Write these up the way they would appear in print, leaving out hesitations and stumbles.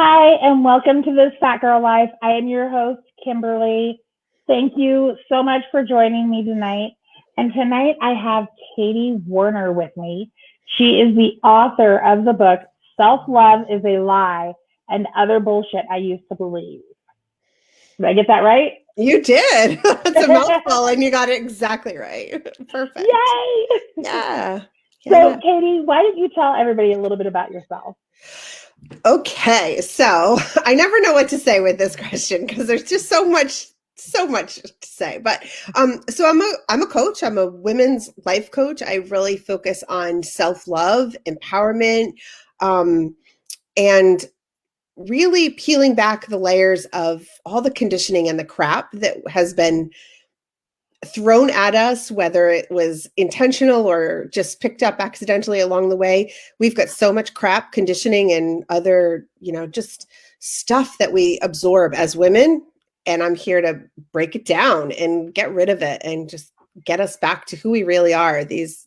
Hi, and welcome to this Fat Girl Life. I am your host, Kimberly. Thank you so much for joining me tonight. And tonight I have Katie Warner with me. She is the author of the book, Self Love is a Lie and Other Bullshit I Used to Believe. Did I get that right? You did. That's a mouthful, and you got it exactly right. Perfect. Yay! Yeah. So, Katie, why don't you tell everybody a little bit about yourself? Okay. So I never know what to say with this question because there's just so much to say. But so I'm a coach. I'm a women's life coach. I really focus on self-love, empowerment, and really peeling back the layers of all the conditioning and the crap that has been thrown at us, whether it was intentional or just picked up accidentally along the way. We've got so much crap, conditioning, and other, just stuff that we absorb as women. And I'm here to break it down and get rid of it and just get us back to who we really are. These,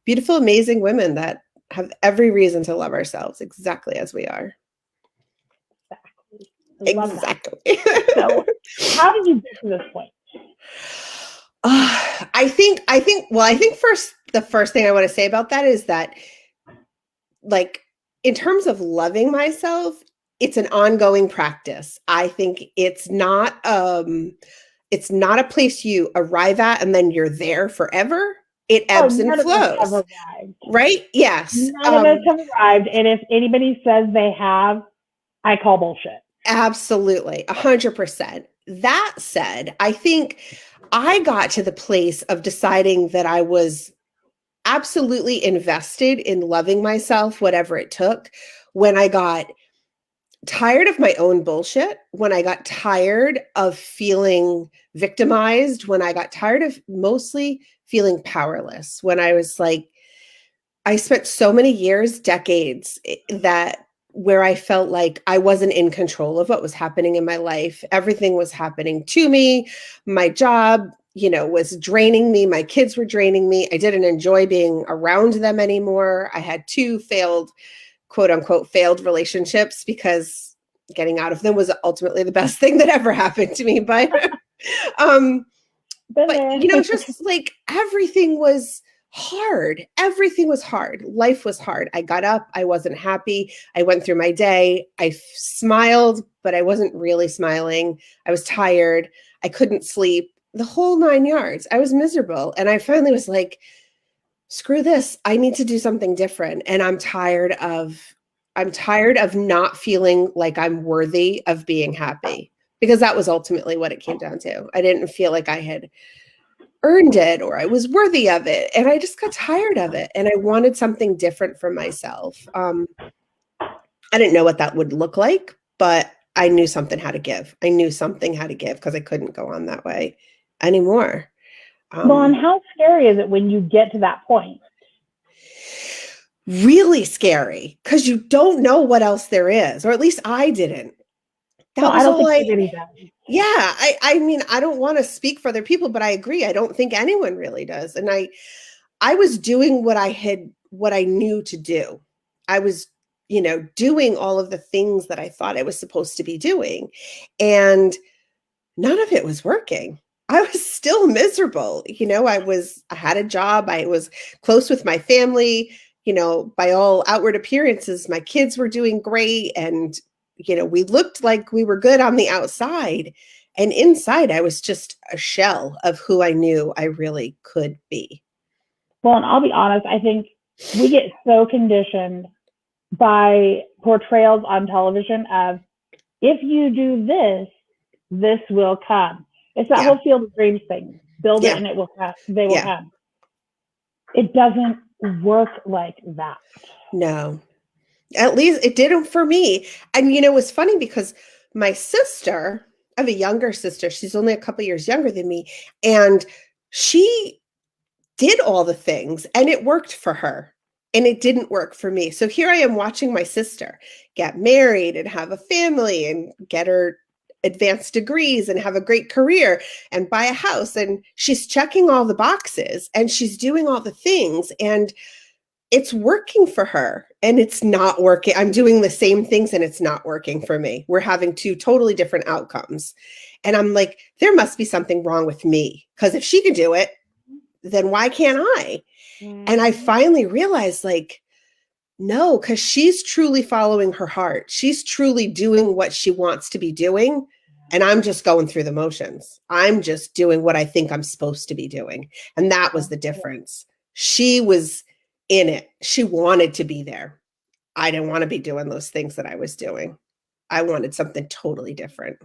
beautiful, amazing women that have every reason to love ourselves exactly as we are. Exactly. So, how did you get to this point? I think the first thing I want to say about that is that, like, in terms of loving myself, it's an ongoing practice. I think it's not a place you arrive at and then you're there forever. It ebbs and flows. Right? Yes. None of us have arrived. And if anybody says they have, I call bullshit. Absolutely. 100%. That said, I think I got to the place of deciding that I was absolutely invested in loving myself, whatever it took, when I got tired of my own bullshit, when I got tired of feeling victimized, when I got tired of mostly feeling powerless, when I was like, I spent so many years, decades, where I felt like I wasn't in control of what was happening in my life. Everything was happening to me. My job, was draining me. My kids were draining me. I didn't enjoy being around them anymore. I had two failed, quote unquote, failed relationships because getting out of them was ultimately the best thing that ever happened to me. But, just like everything was hard. Everything was hard. Life was hard. I got up. I wasn't happy. I went through my day. I smiled, but I wasn't really smiling. I was tired. I couldn't sleep. The whole 9 yards. I was miserable. And I finally was like, screw this. I need to do something different. And I'm tired of not feeling like I'm worthy of being happy, because that was ultimately what it came down to. I didn't feel like I had earned it or I was worthy of it. And I just got tired of it. And I wanted something different for myself. I didn't know what that would look like, but I knew something had to give. I knew something had to give because I couldn't go on that way anymore. Well, and how scary is it when you get to that point? Really scary, because you don't know what else there is, or at least I didn't. I don't think anybody does. Yeah, I mean, I don't want to speak for other people, but I agree. I don't think anyone really does. And I was doing what I knew to do. I was, doing all of the things that I thought I was supposed to be doing. And none of it was working. I was still miserable. I had a job. I was close with my family. By all outward appearances, my kids were doing great. And, we looked like we were good on the outside. And inside, I was just a shell of who I knew I really could be. Well, and I'll be honest, I think we get so conditioned by portrayals on television of, if you do this, this will come. It's that whole Field of Dreams thing. Build it and it will come. They will come. It doesn't work like that. No. At least it didn't for me. And it was funny because my sister, I have a younger sister, she's only a couple years younger than me, and she did all the things and it worked for her and it didn't work for me. So here I am watching my sister get married and have a family and get her advanced degrees and have a great career and buy a house, and she's checking all the boxes and she's doing all the things, and it's working for her and it's not working. I'm doing the same things and it's not working for me. We're having two totally different outcomes. And I'm like, there must be something wrong with me, because if she can do it, then why can't I? And I finally realized, like, no, because she's truly following her heart. She's truly doing what she wants to be doing. And I'm just going through the motions. I'm just doing what I think I'm supposed to be doing. And that was the difference. She was in it. She wanted to be there. I didn't want to be doing those things that I was doing. I wanted something totally different.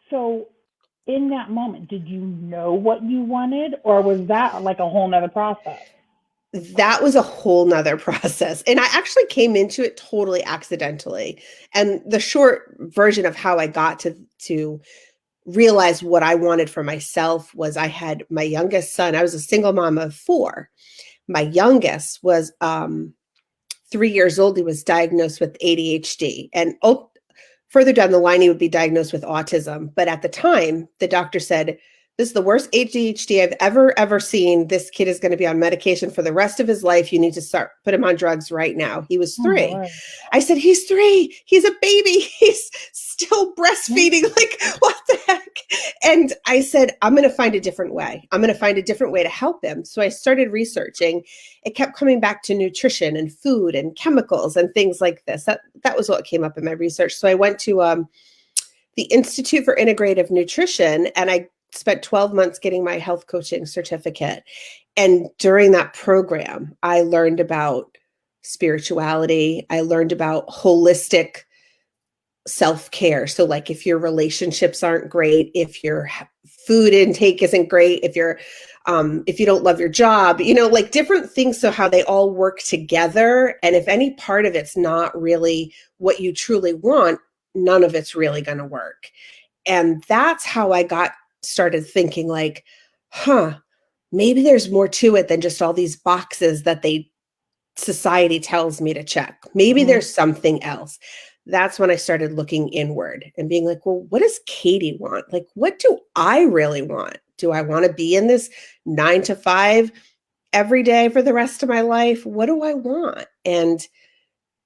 So in that moment, did you know what you wanted, or was that like a whole nother process? That was a whole nother process. And I actually came into it totally accidentally. And the short version of how I got to realize what I wanted for myself was, I had my youngest son. I was a single mom of 4. My youngest was 3 years old. He was diagnosed with ADHD. And further down the line, he would be diagnosed with autism. But at the time, the doctor said, this is the worst ADHD I've ever seen. This kid is going to be on medication for the rest of his life. You need to put him on drugs right now. He was 3. Oh, I said, he's 3. He's a baby. He's still breastfeeding. Like, what the heck? And I said, I'm going to find a different way. I'm going to find a different way to help him. So I started researching. It kept coming back to nutrition and food and chemicals and things like this. That was what came up in my research. So I went to the Institute for Integrative Nutrition, and I spent 12 months getting my health coaching certificate. And during that program, I learned about spirituality. I learned about holistic self-care. So like, if your relationships aren't great, if your food intake isn't great, if you don't love your job, like different things. So how they all work together. And if any part of it's not really what you truly want, none of it's really going to work. And that's how I started thinking, like, maybe there's more to it than just all these boxes that society tells me to check. Maybe there's something else. That's when I started looking inward and being like, well, what does Katie want? Like, what do I really want? Do I want to be in this 9 to 5 every day for the rest of my life? What do I want? And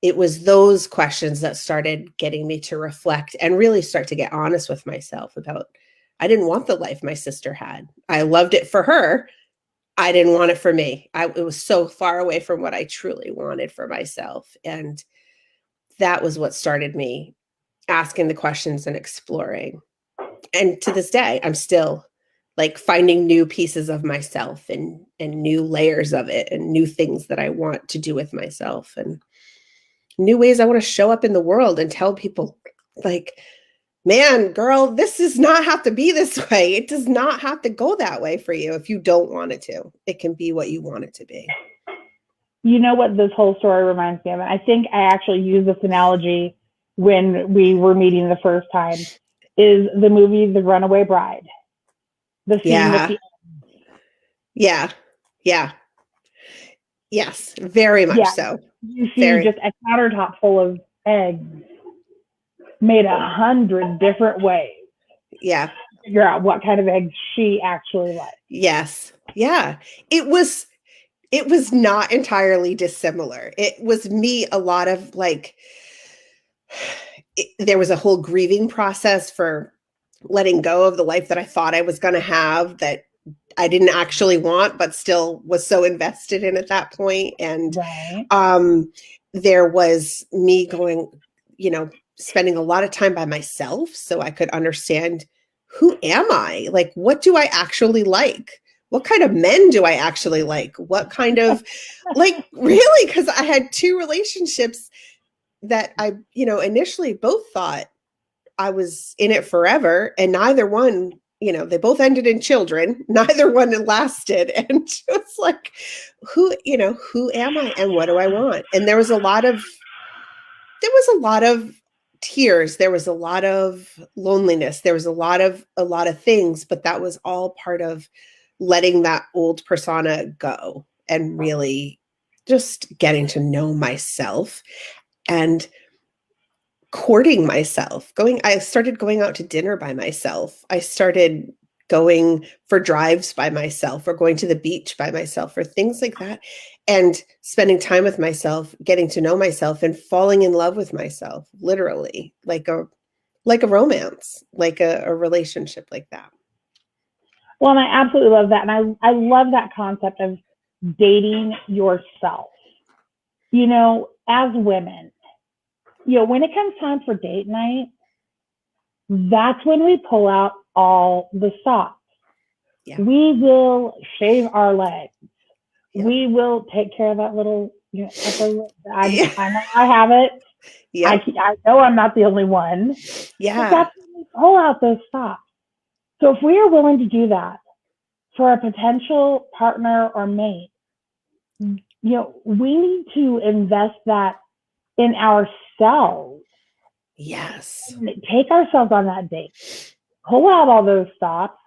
it was those questions that started getting me to reflect and really start to get honest with myself about, I didn't want the life my sister had. I loved it for her. I didn't want it for me. It was so far away from what I truly wanted for myself. And that was what started me asking the questions and exploring. And to this day, I'm still like finding new pieces of myself and new layers of it and new things that I want to do with myself and new ways I want to show up in the world and tell people, like, man, girl, this does not have to be this way. It does not have to go that way for you if you don't want it to. It can be what you want it to be. You know what this whole story reminds me of? I think I actually used this analogy when we were meeting the first time, is the movie The Runaway Bride. The scene with the Yeah. Yes, very much so. You see just a countertop full of eggs made 100 different ways. Yeah. Figure out what kind of eggs she actually liked. Yes. Yeah. It was not entirely dissimilar. It was me, a lot of like, there was a whole grieving process for letting go of the life that I thought I was going to have, that I didn't actually want, but still was so invested in at that point. And there was me going, spending a lot of time by myself so I could understand, who am I? Like, what do I actually like? What kind of men do I actually like? What kind of, like, really? Because I had 2 relationships that I, initially both thought I was in it forever, and neither one, they both ended in children. Neither one lasted. And it's like, who am I and what do I want? And there was a lot of tears. There was a lot of loneliness. There was a lot of things, but that was all part of letting that old persona go and really just getting to know myself and courting myself. I started going out to dinner by myself. I started going for drives by myself, or going to the beach by myself, or things like that. and spending time with myself, getting to know myself and falling in love with myself, literally, like a romance, like a relationship like that. Well, and I absolutely love that. And I love that concept of dating yourself. You know, as women, you know, when it comes time for date night, that's when we pull out all the stops. Yeah. We will shave our legs. Yep. We will take care of that little, you know, Yeah. I know I have it. Yep. I know I'm not the only one. Yeah. But that's when we pull out those stops. So if we are willing to do that for a potential partner or mate, you know, we need to invest that in ourselves. Yes. Take ourselves on that date. Pull out all those stops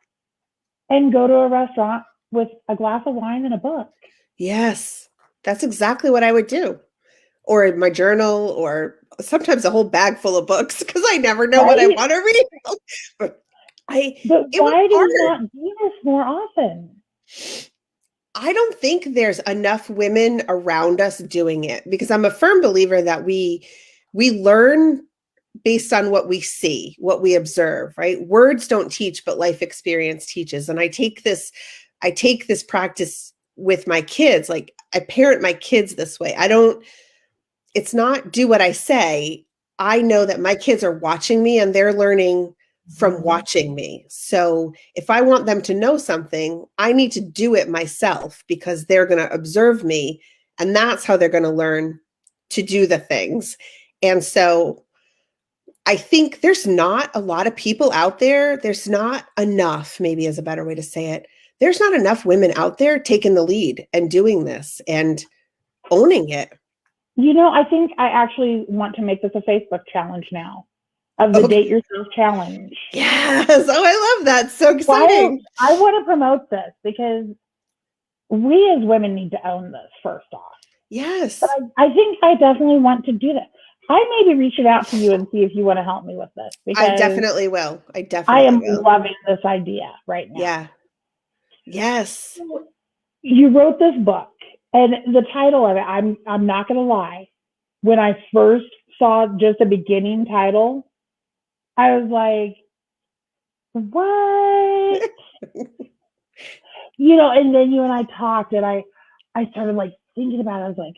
and go to a restaurant with a glass of wine and a book. Yes. That's exactly what I would do. Or in my journal, or sometimes a whole bag full of books, because I never know what I want to read. But it was why do we hard. not do this more often? I don't think there's enough women around us doing it, because I'm a firm believer that we learn based on what we see, what we observe, right? Words don't teach, but life experience teaches. And I take this practice with my kids. Like, I parent my kids this way. It's not do what I say. I know that my kids are watching me and they're learning from watching me. So if I want them to know something, I need to do it myself, because they're going to observe me, and that's how they're going to learn to do the things. And so I think there's not a lot of people out there. There's not enough, maybe is a better way to say it. There's not enough women out there taking the lead and doing this and owning it. You know, I think I actually want to make this a Facebook challenge now, of the Date Yourself Challenge. Yes. Oh, I love that. So exciting. I want to promote this because we as women need to own this first off. Yes. But I think I definitely want to do that. I may be reaching out to you and see if you want to help me with this. I definitely will. I am loving this idea right now. Yeah. Yes. You wrote this book, and the title of it, I'm not going to lie. When I first saw just the beginning title, I was like, what? You know, and then you and I talked, and I started like thinking about it. I was like,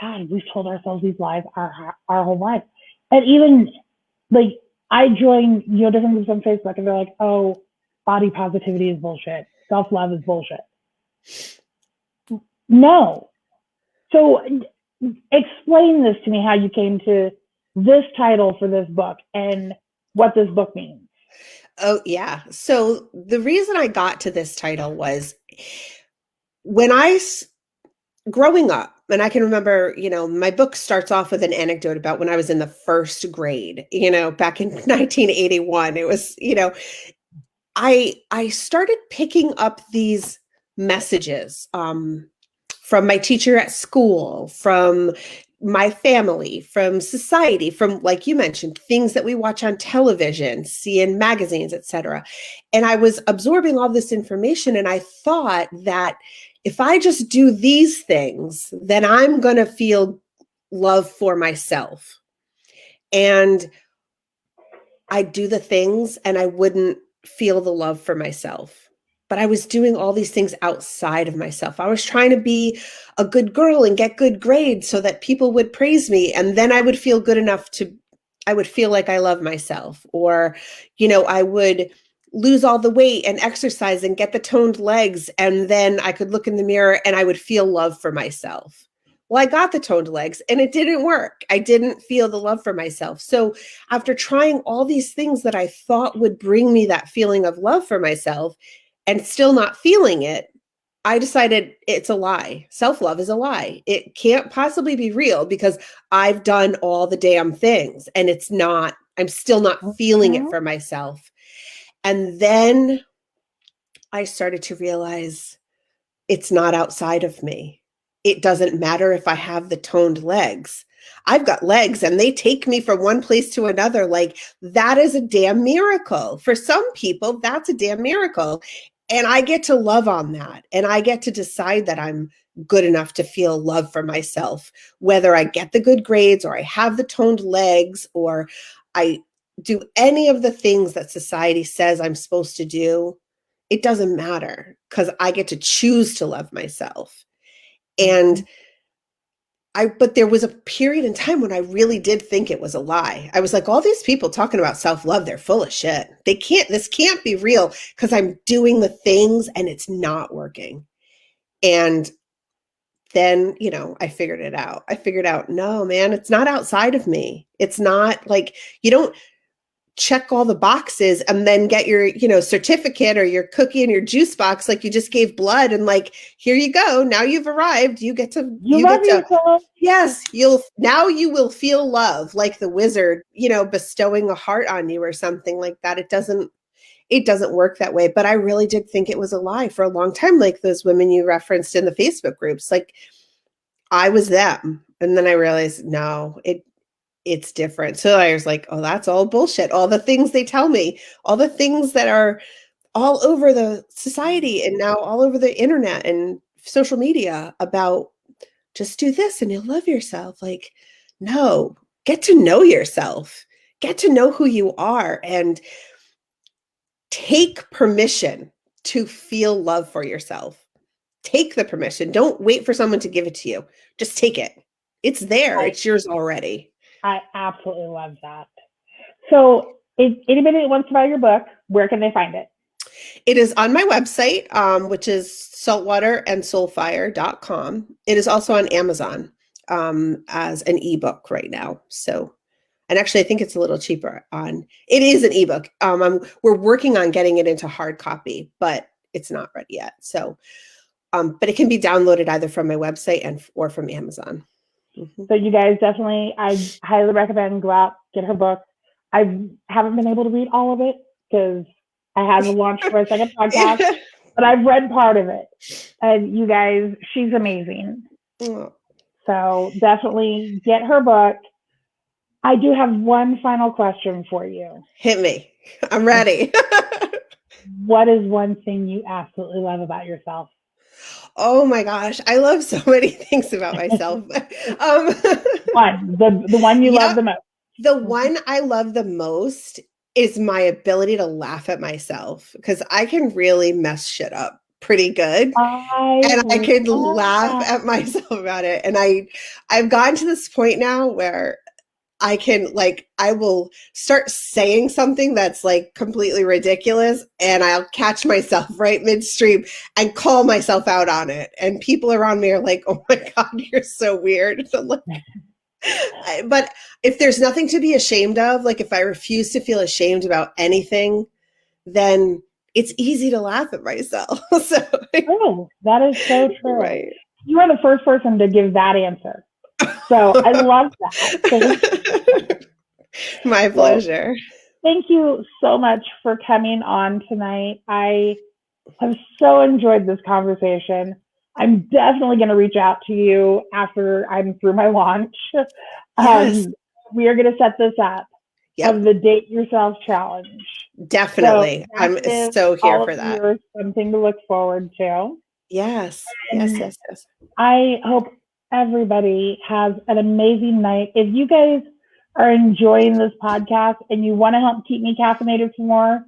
God, we've told ourselves these lies our whole life. And even like I join, you know, different groups on Facebook, and they're like, oh, body positivity is bullshit. Self-love is bullshit. No. So explain this to me, how you came to this title for this book and what this book means. Oh, yeah. So the reason I got to this title was when growing up, and I can remember, you know, my book starts off with an anecdote about when I was in the first grade, you know, back in 1981. It was, you know, I started picking up these messages from my teacher at school, from my family, from society, from, like you mentioned, things that we watch on television, see in magazines, etc. And I was absorbing all this information, and I thought that if I just do these things, then I'm going to feel love for myself. And I'd do the things and I wouldn't feel the love for myself. But I was doing all these things outside of myself. I was trying to be a good girl and get good grades so that people would praise me. And then I would feel good enough I would feel like I love myself. Or, you know, I would lose all the weight and exercise and get the toned legs. And then I could look in the mirror and I would feel love for myself. Well, I got the toned legs and it didn't work. I didn't feel the love for myself. So after trying all these things that I thought would bring me that feeling of love for myself and still not feeling it, I decided it's a lie. Self-love is a lie. It can't possibly be real because I've done all the damn things and I'm still not feeling it for myself. And then I started to realize it's not outside of me. It doesn't matter if I have the toned legs. I've got legs and they take me from one place to another. Like, that is a damn miracle. For some people, that's a damn miracle. And I get to love on that. And I get to decide that I'm good enough to feel love for myself, whether I get the good grades or I have the toned legs or I do any of the things that society says I'm supposed to do. It doesn't matter because I get to choose to love myself. And but there was a period in time when I really did think it was a lie. I was like, all these people talking about self-love, they're full of shit. This can't be real because I'm doing the things and it's not working. And then, I figured it out. I figured out, no, man, it's not outside of me. It's not like you don't check all the boxes and then get your, certificate or your cookie and your juice box. Like you just gave blood and like, here you go. Now you've arrived. You get to, yes, you will feel love like the wizard, bestowing a heart on you or something like that. It doesn't work that way. But I really did think it was a lie for a long time. Like those women you referenced in the Facebook groups, like I was them. And then I realized, no, it's different. So I was like, oh, that's all bullshit. All the things they tell me, all the things that are all over the society and now all over the internet and social media about just do this and you'll love yourself. Like, no, get to know yourself, get to know who you are and take permission to feel love for yourself. Take the permission. Don't wait for someone to give it to you. Just take it. It's there. It's yours already. I absolutely love that. So if anybody that wants to buy your book, where can they find it? It is on my website, which is saltwaterandsoulfire.com. It is also on Amazon as an ebook right now. So, and actually I think it's a little cheaper it is an ebook. We're working on getting it into hard copy, but it's not ready yet. So, but it can be downloaded either from my website or from Amazon. Mm-hmm. So you guys definitely, I highly recommend go out, get her book. I haven't been able to read all of it because I haven't launched for a second podcast, but I've read part of it. And you guys, she's amazing. Oh. So definitely get her book. I do have one final question for you. Hit me. I'm ready. What is one thing you absolutely love about yourself? Oh my gosh, I love so many things about myself. The one you love the most. The one I love the most is my ability to laugh at myself because I can really mess shit up pretty good. I can laugh at myself about it. And I've gotten to this point now where I will start saying something that's like completely ridiculous and I'll catch myself right midstream and call myself out on it. And people around me are like, oh my God, you're so weird. So like, but if there's nothing to be ashamed of, like if I refuse to feel ashamed about anything, then it's easy to laugh at myself. Oh, that is so true. Right. You are the first person to give that answer. So I love that. My pleasure. Thank you so much for coming on tonight. I have so enjoyed this conversation. I'm definitely going to reach out to you after I'm through my launch. Yes. We are going to set this up of the Date Yourself Challenge. Definitely. So I'm so here for that. Something to look forward to. Yes. And yes. I hope everybody has an amazing night. If you guys are enjoying this podcast and you want to help keep me caffeinated for more,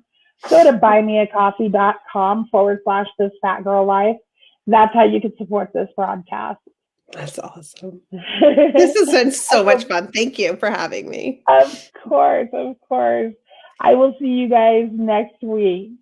go to buymeacoffee.com/thisfatgirllife. That's how you can support this broadcast. That's awesome. This has been so much fun. Thank you for having me. Of course. I will see you guys next week.